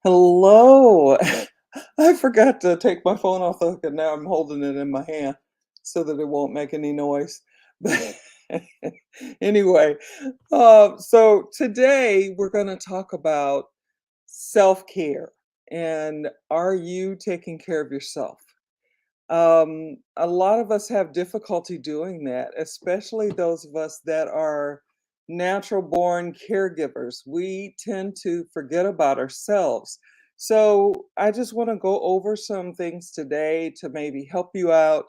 Hello. I forgot to take my phone off the hook and now I'm holding it in my hand so that it won't make any noise. But anyway, so today we're going to talk about self-care and are you taking care of yourself? A lot of us have difficulty doing that, especially those of us that are natural born caregivers. We tend to forget about ourselves. So, I just want to go over some things today to maybe help you out.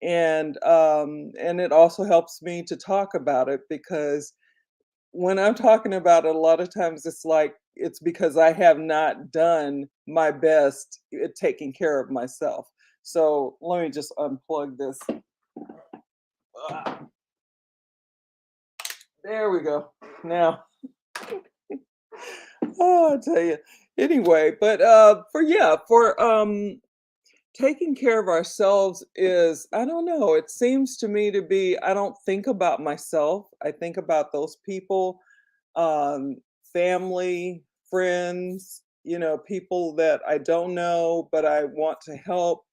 And it also helps me to talk about it because when I'm talking about it, a lot of times it's like it's because I have not done my best at taking care of myself. So let me just unplug this. Ah, there we go. Now, oh, I tell you. Anyway, but for taking care of ourselves is, I don't know, it seems to me to be, I don't think about myself. I think about those people, um, family, friends, people that I don't know, but I want to help.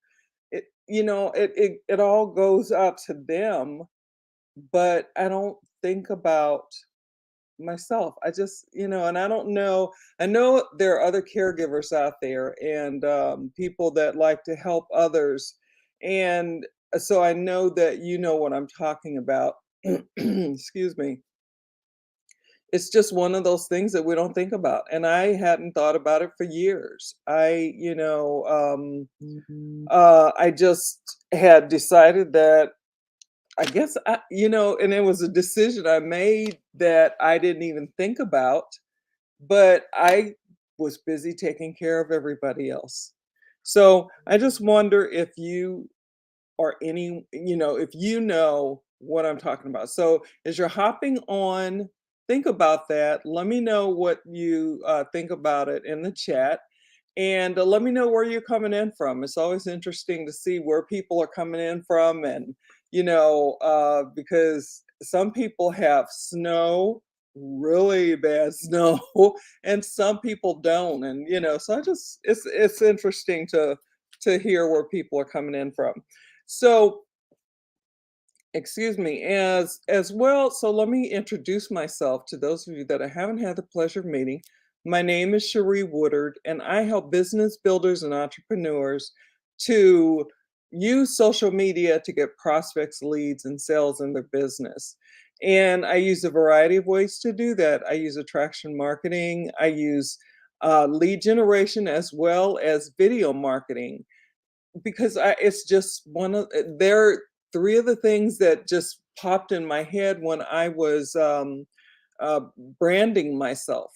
It all goes out to them, but I don't think about myself. I just, and I don't know. I know there are other caregivers out there and people that like to help others. And so I know that you know what I'm talking about. Excuse me. It's just one of those things that we don't think about. And I hadn't thought about it for years. I just had decided that I guess and it was a decision I made that I didn't even think about, but I was busy taking care of everybody else. So I just wonder if you or if you know what I'm talking about. So as you're hopping on, think about that. Let me know what you think about it in the chat. And let me know where you're coming in from. It's always interesting to see where people are coming in from. And, because some people have snow, really bad snow, and some people don't. And, so it's interesting to hear where people are coming in from. So, excuse me, as well, so let me introduce myself to those of you that I haven't had the pleasure of meeting. My name is Cherie Woodard, and I help business builders and entrepreneurs to use social media to get prospects, leads, and sales in their business. And I use a variety of ways to do that. I use attraction marketing, I use lead generation as well as video marketing because it's just one of there are three of the things that just popped in my head when I was uh, branding myself.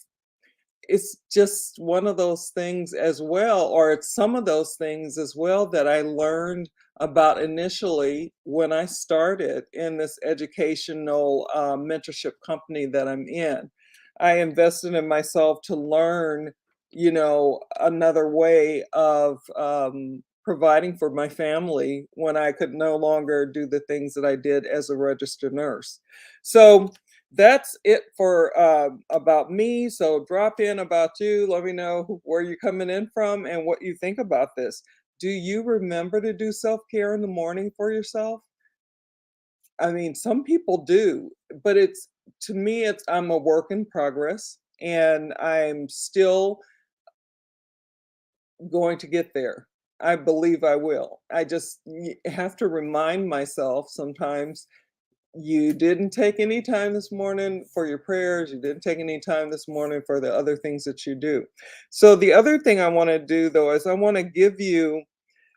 It's just one of those things as well, or it's some of those things as well that I learned about initially when I started in this educational mentorship company that I'm in. I invested in myself to learn, another way of providing for my family when I could no longer do the things that I did as a registered nurse. So, that's it for about me. So drop in about you. Let me know where you're coming in from and what you think about this. Do you remember to do self care in the morning for yourself? I mean, some people do, but it's to me, it's I'm a work in progress and I'm still going to get there. I believe I will. I just have to remind myself sometimes you didn't take any time this morning for your prayers. You didn't take any time this morning for the other things that you do. So, the other thing I want to do though is I want to give you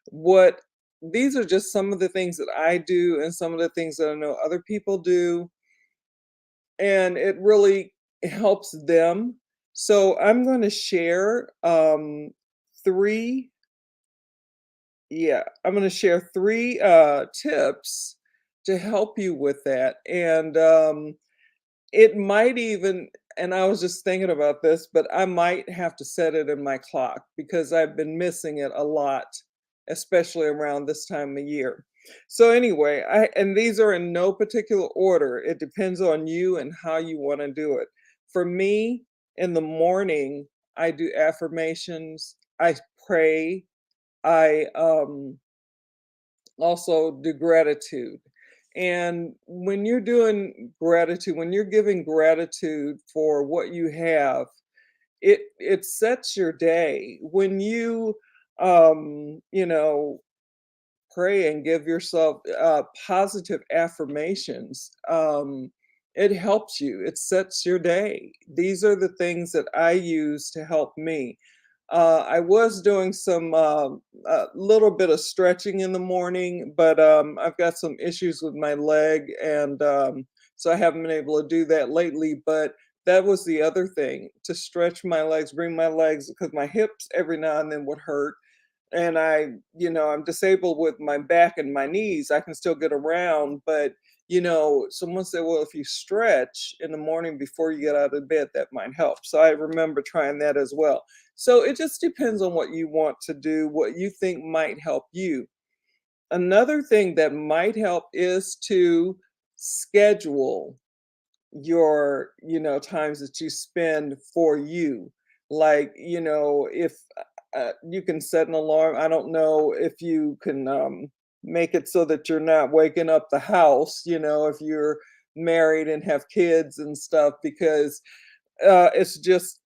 what these are just some of the things that I do and some of the things that I know other people do. And it really helps them. So, I'm going to share three. Yeah, I'm going to share three tips to help you with that. And it might even and I was just thinking about this, but I might have to set it in my clock because I've been missing it a lot, especially around this time of year. So anyway, I and these are in no particular order. It depends on you and how you want to do it. For me, in the morning, I do affirmations, I pray, I also do gratitude. And when you're doing gratitude, when you're giving gratitude for what you have, it sets your day. When you you know, pray and give yourself positive affirmations, it helps you. It sets your day. These are the things that I use to help me. I was doing some a little bit of stretching in the morning, but I've got some issues with my leg, and so I haven't been able to do that lately. But that was the other thing, to stretch my legs, bring my legs, because my hips every now and then would hurt, and I'm disabled with my back and my knees. I can still get around, but someone said, well, if you stretch in the morning before you get out of bed, that might help. So I remember trying that as well. So it just depends on what you want to do, what you think might help you. Another thing that might help is to schedule your times that you spend for you. Like, if you can set an alarm. I don't know if you can make it so that you're not waking up the house, if you're married and have kids and stuff, because it's just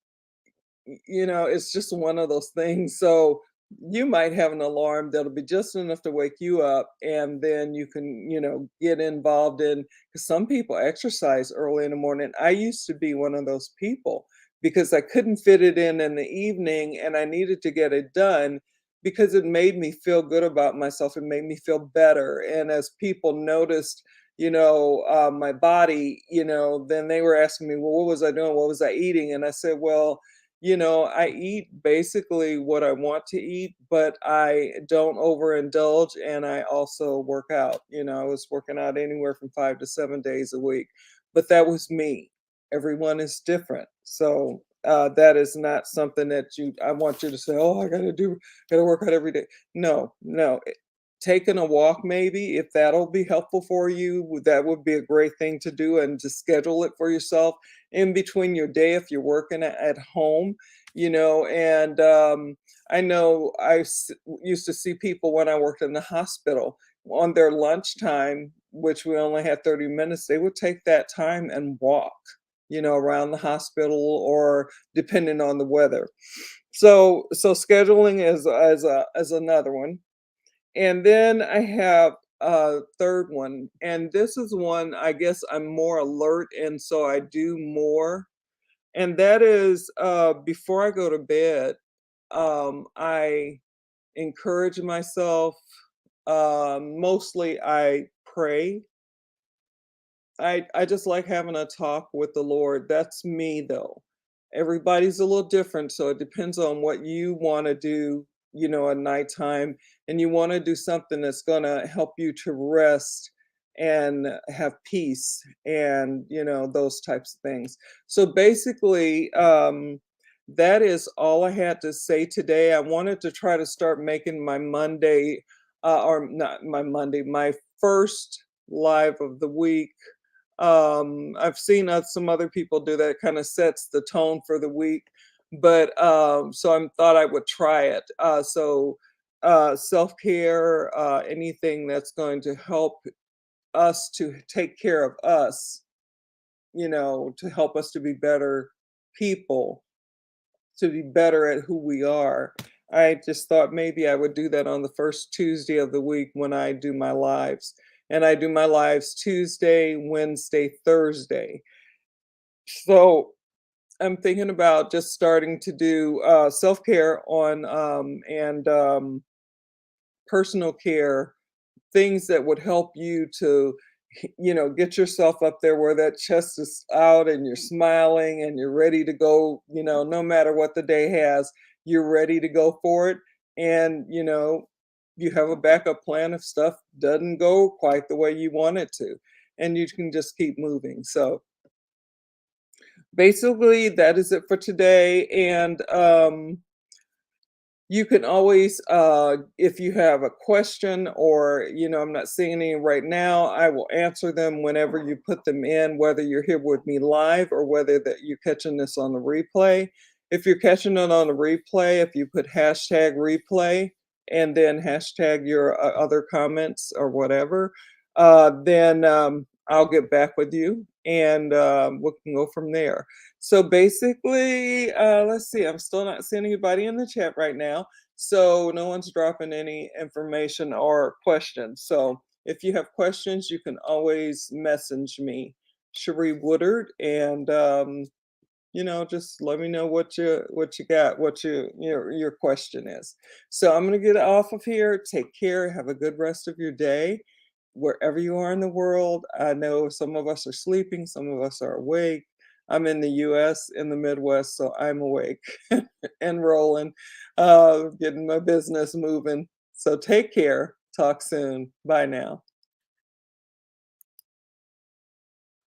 it's just one of those things. So you might have an alarm that'll be just enough to wake you up, and then you can, get involved in, because some people exercise early in the morning. I used to be one of those people because I couldn't fit it in the evening, and I needed to get it done because it made me feel good about myself. It made me feel better. And as people noticed, my body, then they were asking me, well, what was I doing? What was I eating? And I said, well, I eat basically what I want to eat, but I don't overindulge, and I also work out. I was working out anywhere from 5 to 7 days a week, but that was me. Everyone is different. So that is not something that I want you to say, oh, gotta work out every day. No, no. Taking a walk, maybe, if that'll be helpful for you, that would be a great thing to do, and to schedule it for yourself in between your day if you're working at home. And I know used to see people when I worked in the hospital on their lunchtime, which we only had 30 minutes. They would take that time and walk, around the hospital, or depending on the weather. So scheduling is another one. And then I have a third one, and this is one I guess I'm more alert, and so I do more. And that is, before I go to bed, I encourage myself. Mostly I pray. I just like having a talk with the Lord. That's me though. Everybody's a little different, so it depends on what you want to do, at nighttime, and you want to do something that's going to help you to rest and have peace, and those types of things. So basically, that is all I had to say today. I wanted to try to start making my Monday, or not my Monday, my first live of the week. I've seen some other people do that. Kind of sets the tone for the week, but so I thought I would try it. Self care, anything that's going to help us to take care of us, to help us to be better people, to be better at who we are. I just thought maybe I would do that on the first Tuesday of the week when I do my lives. And I do my lives Tuesday, Wednesday, Thursday. So I'm thinking about just starting to do self care on and personal care, things that would help you to get yourself up there where that chest is out and you're smiling and you're ready to go, no matter what the day has, you're ready to go for it. And you have a backup plan if stuff doesn't go quite the way you want it to, and you can just keep moving. So basically that is it for today. And you can always, if you have a question, or, I'm not seeing any right now, I will answer them whenever you put them in, whether you're here with me live or whether that you're catching this on the replay. if you're catching it on a replay, if you put hashtag replay and then hashtag your other comments or whatever, then I'll get back with you and we can go from there. So basically, let's see, I'm still not seeing anybody in the chat right now. So no one's dropping any information or questions. So if you have questions, you can always message me, Cherie Woodard, and just let me know what you got, what your question is. So I'm gonna get off of here. Take care. Have a good rest of your day, wherever you are in the world. I know some of us are sleeping, some of us are awake. I'm in the U.S. in the Midwest, so I'm awake and rolling, getting my business moving. So take care. Talk soon. Bye now.